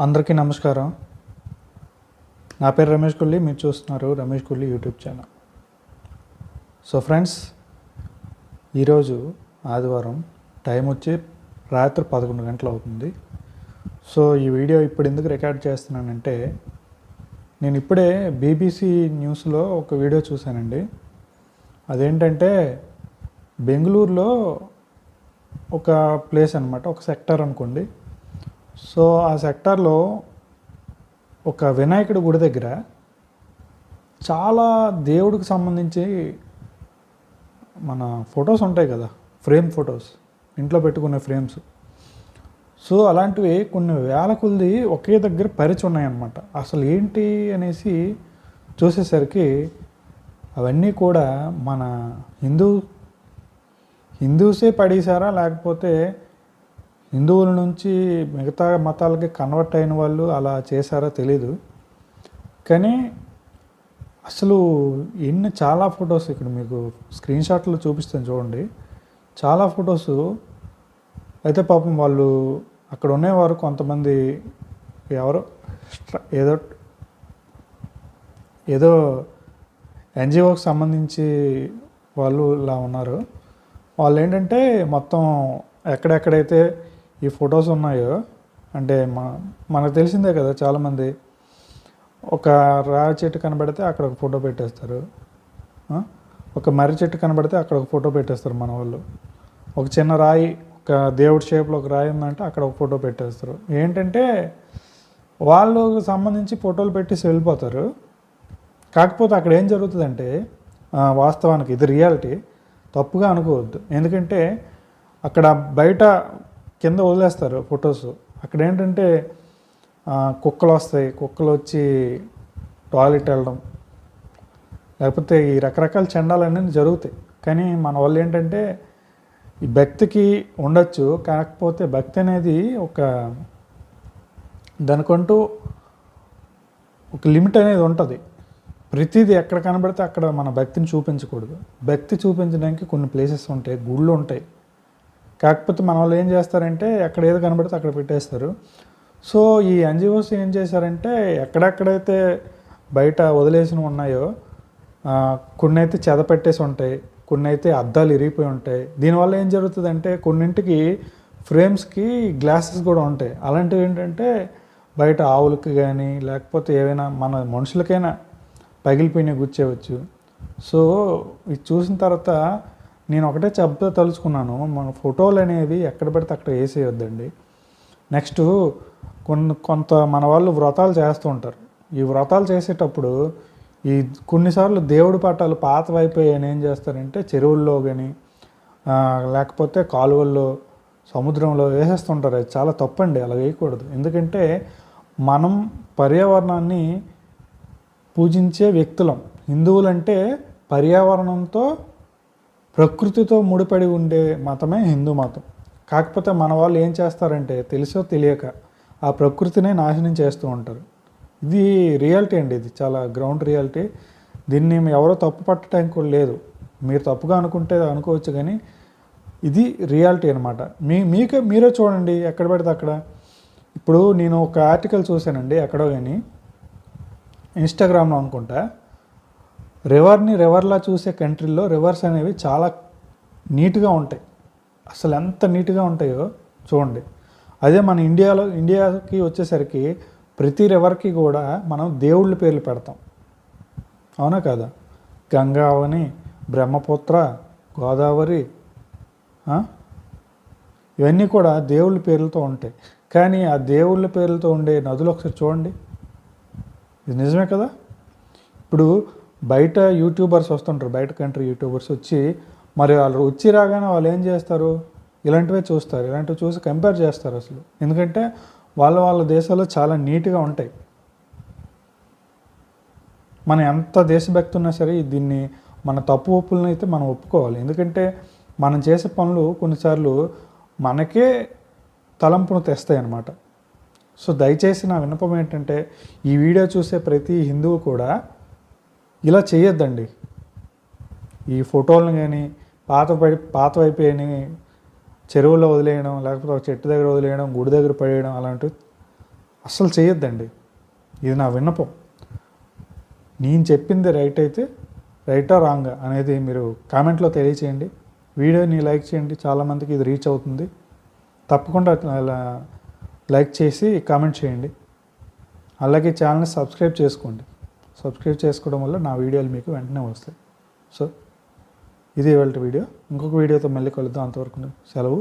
అందరికీ నమస్కారం. నా పేరు రమేష్ కొల్లి. మీరు చూస్తున్నారు Ramesh Kolli YouTube channel. So friends, ఈరోజు ఆదివారం, టైం వచ్చి రాత్రి 11 గంటలు అవుతుంది. సో ఈ వీడియో ఇప్పుడు ఎందుకు రికార్డ్ చేస్తున్నానంటే, నేను ఇప్పుడే బీబీసీ న్యూస్లో ఒక వీడియో చూశానండి. అదేంటంటే బెంగళూరులో ఒక ప్లేస్ అనమాట, ఒక సెక్టర్ అనుకోండి. సో ఆ సెక్టార్లో ఒక వినాయకుడి గుడి దగ్గర చాలా దేవుడికి సంబంధించి మన ఫొటోస్ ఉంటాయి కదా, ఫ్రేమ్ ఫొటోస్, ఇంట్లో పెట్టుకునే ఫ్రేమ్స్. సో అలాంటివి కొన్ని వేల కొద్ది ఒకే దగ్గర పరిచి ఉన్నాయన్నమాట. అసలు ఏంటి అనేసి చూసేసరికి అవన్నీ కూడా మన హిందూసే పడేశారా, లేకపోతే హిందువుల నుంచి మిగతా మతాలకి కన్వర్ట్ అయిన వాళ్ళు అలా చేశారో తెలీదు. కానీ అసలు చాలా ఫొటోస్ ఇక్కడ మీకు స్క్రీన్ షాట్లో చూపిస్తాను చూడండి. చాలా ఫొటోస్ అయితే పాపం వాళ్ళు అక్కడ ఉండేవారు కొంతమంది, ఎవరో ఏదో ఎన్జిఓకి సంబంధించి వాళ్ళు ఇలా ఉన్నారు. వాళ్ళు ఏంటంటే మొత్తం ఎక్కడెక్కడైతే ఈ ఫొటోస్ ఉన్నాయో, అంటే మనకు తెలిసిందే కదా, చాలామంది ఒక రావి చెట్టు కనబడితే అక్కడ ఒక ఫోటో పెట్టేస్తారు, ఒక మర్రి చెట్టు కనబడితే అక్కడ ఒక ఫోటో పెట్టేస్తారు మన వాళ్ళు. ఒక చిన్న రాయి, ఒక దేవుడి షేప్లో ఒక రాయి ఉందంటే అక్కడ ఒక ఫోటో పెట్టేస్తారు. ఏంటంటే వాళ్ళకు సంబంధించి ఫోటోలు పెట్టేసి వెళ్ళిపోతారు. కాకపోతే అక్కడ ఏం జరుగుతుందంటే, వాస్తవానికి ఇది రియాలిటీ, తప్పుగా అనుకోవద్దు. ఎందుకంటే అక్కడ బయట కింద వదిలేస్తారు ఫొటోస్. అక్కడ ఏంటంటే కుక్కలు వస్తాయి, కుక్కలు వచ్చి టాయిలెట్ వెళ్ళడం, లేకపోతే ఈ రకరకాల చండాలన్నీ జరుగుతాయి. కానీ మన వాళ్ళు ఏంటంటే ఈ భక్తికి ఉండొచ్చు, కాకపోతే భక్తి అనేది దానికంటూ ఒక లిమిట్ అనేది ఉంటుంది. ప్రతిదీ ఎక్కడ కనబడితే అక్కడ మన భక్తిని చూపించకూడదు. భక్తి చూపించడానికి కొన్ని ప్లేసెస్ ఉంటాయి, గుళ్ళు ఉంటాయి. కాకపోతే మన వాళ్ళు ఏం చేస్తారంటే ఎక్కడ ఏది కనబడితే అక్కడ పెట్టేస్తారు. సో ఈ ఎన్జిఓస్ ఏం చేశారంటే ఎక్కడెక్కడైతే బయట వదిలేసినవి ఉన్నాయో కొన్ని అయితే చెద పెట్టేసి ఉంటాయి, కొన్ని అయితే అద్దాలు ఇరిగిపోయి ఉంటాయి. దీనివల్ల ఏం జరుగుతుందంటే కొన్నింటికి ఫ్రేమ్స్కి గ్లాసెస్ కూడా ఉంటాయి. అలాంటివి ఏంటంటే బయట ఆవులకి కానీ లేకపోతే ఏవైనా మన మనుషులకైనా పగిలిపోయినవి గుచ్చేయవచ్చు. సో ఇది చూసిన తర్వాత నేను ఒకటే తలుచుకున్నాను, మన ఫోటోలు అనేవి ఎక్కడ పడితే అక్కడ వేసేయొద్దండి. నెక్స్ట్ కొంత మన వాళ్ళు వ్రతాలు చేస్తూ ఉంటారు. ఈ వ్రతాలు చేసేటప్పుడు ఈ కొన్నిసార్లు దేవుడి పటాలు పాతవైపోయాయని ఏం చేస్తారంటే చెరువుల్లో కానీ లేకపోతే కాలువల్లో, సముద్రంలో వేసేస్తుంటారు. అది చాలా తప్పండి, అలా వేయకూడదు. ఎందుకంటే మనం పర్యావరణాన్ని పూజించే వ్యక్తులం. హిందువులంటే పర్యావరణంతో, ప్రకృతితో ముడిపడి ఉండే మతమే హిందూ మతం. కాకపోతే మన వాళ్ళు ఏం చేస్తారంటే తెలుసో తెలియక ఆ ప్రకృతినే నాశనం చేస్తూ ఉంటారు. ఇది రియాలిటీ అండి, ఇది చాలా గ్రౌండ్ రియాలిటీ. దీన్ని ఎవరో తప్పు పట్టడానికి కూడా లేదు. మీరు తప్పుగా అనుకోవచ్చు, కానీ ఇది రియాలిటీ అనమాట. మీరే చూడండి ఎక్కడ పడితే అక్కడ. ఇప్పుడు నేను ఒక ఆర్టికల్ చూశానండి ఎక్కడో, కానీ ఇన్స్టాగ్రామ్లో అనుకుంటా, రివర్లా చూసే కంట్రీల్లో రివర్స్ అనేవి చాలా నీట్గా ఉంటాయి. అసలు ఎంత నీట్గా ఉంటాయో చూడండి. అదే మన ఇండియాకి వచ్చేసరికి ప్రతి రివర్కి కూడా మనం దేవుళ్ళ పేర్లు పెడతాం, అవునా కదా? గంగా అవని, బ్రహ్మపుత్ర, గోదావరి, ఇవన్నీ కూడా దేవుళ్ళ పేర్లతో ఉంటాయి. కానీ ఆ దేవుళ్ళ పేర్లతో ఉండే నదులు ఒకసారి చూడండి. ఇది నిజమే కదా? ఇప్పుడు బయట యూట్యూబర్స్ వస్తుంటారు, బయట కంట్రీ యూట్యూబర్స్ వచ్చి, మరి వాళ్ళు వచ్చి రాగానే వాళ్ళు ఏం చేస్తారు, ఇలాంటివే చూస్తారు. ఇలాంటివి చూసి కంపేర్ చేస్తారు అసలు. ఎందుకంటే వాళ్ళ దేశాల్లో చాలా నీట్గా ఉంటాయి. మన ఎంత దేశభక్తి ఉన్నా సరే దీన్ని మన తప్పు ఒప్పులను అయితే మనం ఒప్పుకోవాలి. ఎందుకంటే మనం చేసే పనులు కొన్నిసార్లు మనకే తలంపును తెస్తాయి అన్నమాట. సో దయచేసి నా విన్నపం ఏంటంటే, ఈ వీడియో చూసే ప్రతి హిందువు కూడా ఇలా చేయొద్దండి. ఈ ఫోటోలను కానీ పాతవైపోయిన చెరువుల్లో వదిలేయడం, లేకపోతే ఒక చెట్టు దగ్గర వదిలేయడం, గుడి దగ్గర పడేయడం, అలాంటివి అస్సలు చేయొద్దండి. ఇది నా విన్నపం. నేను చెప్పింది రైట్ అయితే రైటా రాంగా అనేది మీరు కామెంట్లో తెలియచేయండి. వీడియోని లైక్ చేయండి, చాలామందికి ఇది రీచ్ అవుతుంది. తప్పకుండా లైక్ చేసి కామెంట్ చేయండి. అలాగే ఛానల్ని సబ్స్క్రైబ్ చేసుకోండి. సబ్స్క్రైబ్ చేసుకోవడం వల్ల నా వీడియోలు మీకు వెంటనే వస్తాయి. సో ఇది ఇవాళ వీడియో. ఇంకొక వీడియోతో మళ్ళీ కలుద్దాం. అంతవరకు సెలవు.